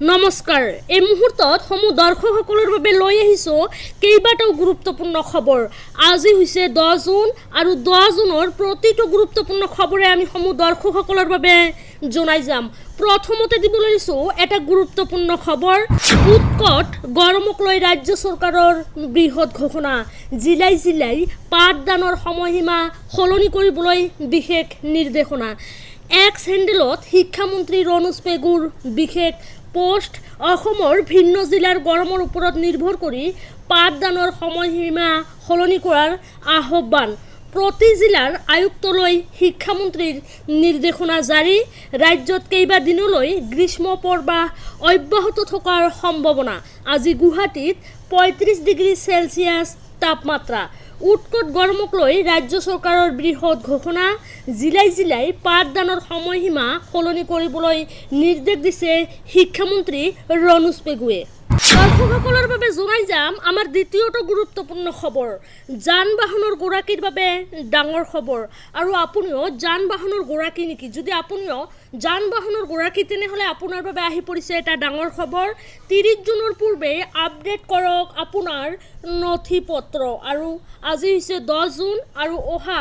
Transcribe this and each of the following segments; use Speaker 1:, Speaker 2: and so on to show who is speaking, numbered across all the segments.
Speaker 1: নমস্কাৰ এই মুহূৰ্তত সমূহ দৰ্শকসকলৰ বাবে লৈ আহিছো কেইবাটাও গুৰুত্বপূৰ্ণ খবৰ। আজি হৈছে 10 জুন আৰু 10 জুনৰ প্ৰতিটো গুৰুত্বপূৰ্ণ খবৰে আমি সমূহ দৰ্শকসকলৰ বাবে জনাই যাম। প্ৰথমতে দিবলৈ দিছো এটা গুৰুত্বপূৰ্ণ খবৰ। উৎকট গৰমক লৈ ৰাজ্য চৰকাৰৰ বৃহৎ ঘোষণা। জিলাই পাঠদানৰ সময়সীমা সলনি কৰিবলৈ বিশেষ নিৰ্দেশনা। এক্স হেণ্ডেলত শিক্ষামন্ত্ৰী ৰণোজ পেগুৰ বিশেষ পোষ্ট। অসমৰ ভিন্ন জিলাৰ গৰমৰ ওপৰত নিৰ্ভৰ কৰি পাঠদানৰ সময়সীমা সলনি কৰাৰ আহ্বান। প্ৰতি জিলাৰ আয়ুক্তলৈ শিক্ষামন্ত্ৰীৰ নিৰ্দেশনা জাৰি। ৰাজ্যত কেইবাদিনলৈ গ্ৰীষ্ম প্ৰবাহ অব্যাহত থকাৰ সম্ভাৱনা। আজি গুৱাহাটীত 35 ডিগ্ৰী চেলচিয়াছ তাপমাত্ৰা। উৎকট গৰমক লৈ ৰাজ্য চৰকাৰৰ বৃহৎ ঘোষণা। জিলাই পাঠদানৰ সময়সীমা সলনি কৰিবলৈ নিৰ্দেশ দিছে শিক্ষামন্ত্ৰী ৰণোজ পেগুৱে। দৰ্শকসকলৰ বাবে জনাই যাম আমাৰ দ্বিতীয়টো গুৰুত্বপূৰ্ণ খবৰ। যান বাহনৰ গৰাকীৰ বাবে ডাঙৰ খবৰ। আৰু আপুনিও যান বাহনৰ গৰাকী নেকি? যদি আপুনিও যান বাহনৰ গৰাকী তেনেহ'লে আপোনাৰ বাবে আহি পৰিছে এটা ডাঙৰ খবৰ। 30 জুনৰ পূৰ্বে আপডেট কৰক আপোনাৰ নথি পত্ৰ। আৰু আজি হৈছে 10 জুন আৰু অহা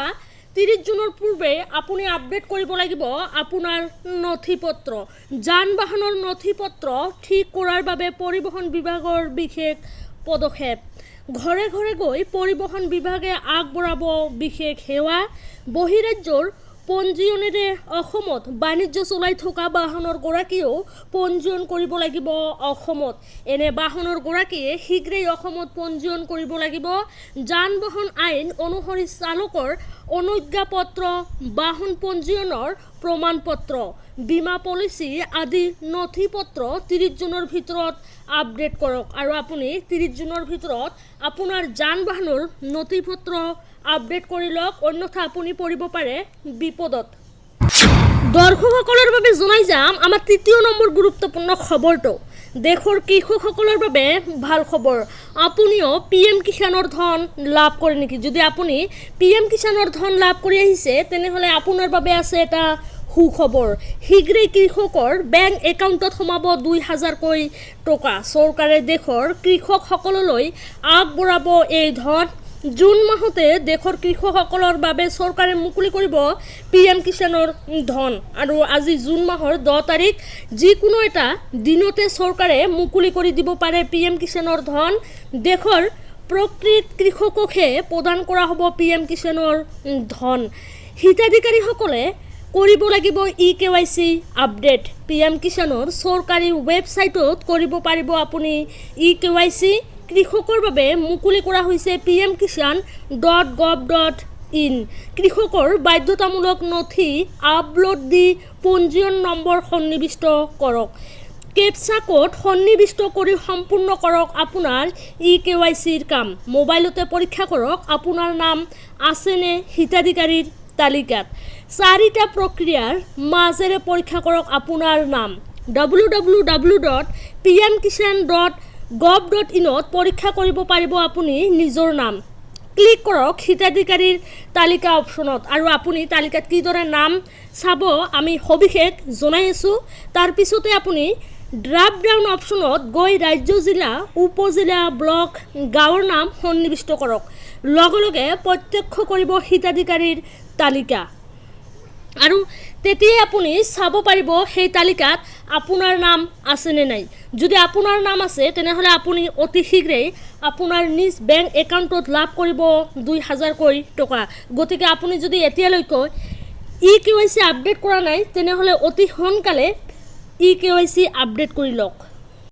Speaker 1: 30 জুনৰ পূৰ্বে আপুনি আপডেট কৰিব লাগিব আপোনাৰ নথি পত্ৰ। যান বাহনৰ নথি পত্ৰ ঠিক কৰাৰ বাবে পৰিবহণ বিভাগৰ বিশেষ পদক্ষেপ। ঘৰে ঘৰে গৈ পৰিবহণ বিভাগে আগবঢ়াব বিশেষ সেৱা। বহিৰাজ্যৰ পঞ্জীয়নেৰে অসমত বাণিজ্য চলাই থকা বাহনৰ গৰাকীয়েও পঞ্জীয়ন কৰিব লাগিব অসমত। এনে বাহনৰ গৰাকীয়ে শীঘ্ৰেই অসমত পঞ্জীয়ন কৰিব লাগিব। যান বাহন আইন অনুসৰি চালকৰ অনুজ্ঞাপত্ৰ, বাহন পঞ্জীয়নৰ প্ৰমাণপত্ৰ, বীমা পলিচি আদি নথি পত্ৰ 30 জুনৰ ভিতৰত আপডেট কৰক। আৰু আপুনি 30 জুনৰ ভিতৰত আপোনাৰ যান বাহনৰ নথি পত্ৰ আপডেট কৰি লওক, অন্যথা আপুনি পৰিব পাৰে বিপদত। দৰ্শকসকলৰ বাবে জনাই যাম আমাৰ তৃতীয় নম্বৰ গুৰুত্বপূৰ্ণ খবৰটো। দেশৰ কৃষকসকলৰ বাবে ভাল খবৰ। আপুনিও PM-KISAনৰ ধন লাভ কৰে নেকি? যদি আপুনি PM-KISAনৰ ধন লাভ কৰি আহিছে তেনেহ'লে আপোনাৰ বাবে আছে এটা সুখবৰ। শীঘ্ৰেই কৃষকৰ বেংক একাউণ্টত সোমাব 2000কৈ টকা। চৰকাৰে দেশৰ কৃষকসকললৈ আগবঢ়াব এই ধন। জুন মাহতে দেশৰ কৃষকসকলৰ বাবে চৰকাৰে মুকলি কৰিব PM-KISAনৰ ধন। আৰু আজি জুন মাহৰ 10 তাৰিখ। যিকোনো এটা দিনতে চৰকাৰে মুকলি কৰি দিব পাৰে PM-KISAনৰ ধন। দেশৰ প্ৰকৃত কৃষককহে প্ৰদান কৰা হ'ব PM-KISAনৰ ধন। হিতাধিকাৰীসকলে কৰিব লাগিব E-kyc আপডেট। PM-KISAনৰ চৰকাৰী ৱেবছাইটত কৰিব পাৰিব আপুনি E-kyc। কৃষকৰ বাবে মুকলি কৰা হৈছে PM-KISAN.gov.in। কৃষকৰ বাধ্যতামূলক নথি আপলোড দি পঞ্জীয়ন নম্বৰ সন্নিৱিষ্ট কৰক। কেপচা কোড সন্নিৱিষ্ট কৰি সম্পূৰ্ণ কৰক আপোনাৰ E-kycৰ কাম। মোবাইলতে পৰীক্ষা কৰক আপোনাৰ নাম আছেনে হিতাধিকাৰীৰ তালিকাত। 4টা প্ৰক্ৰিয়াৰ মাজেৰে পৰীক্ষা কৰক আপোনাৰ নাম। www.pmkisan.gov.in পৰীক্ষা কৰিব পাৰিব আপুনি নিজৰ নাম। ক্লিক কৰক হিতাধিকাৰীৰ তালিকা অপশ্যনত। আৰু আপুনি তালিকাত কিদৰে নাম চাব আমি সবিশেষ জনাই আছোঁ। তাৰপিছতে আপুনি ড্ৰপ ডাউন অপশ্যনত গৈ ৰাজ্য, জিলা, উপজিলা, ব্লক, গাঁৱৰ নাম সন্নিৱিষ্ট কৰক। লগে লগে প্ৰত্যক্ষ কৰিব হিতাধিকাৰীৰ তালিকা। আৰু তেতিয়াই আপুনি চাব পাৰিব সেই তালিকাত আপোনাৰ নাম আছেনে নাই। যদি আপোনাৰ নাম আছে তেনেহ'লে আপুনি অতি শীঘ্ৰেই আপোনাৰ নিজ বেংক একাউণ্টত লাভ কৰিব 2000কৈ টকা। গতিকে আপুনি যদি এতিয়ালৈকে E-kyc আপডেট কৰা নাই তেনেহ'লে অতি সোনকালে E-kyc আপডেট কৰি লওক।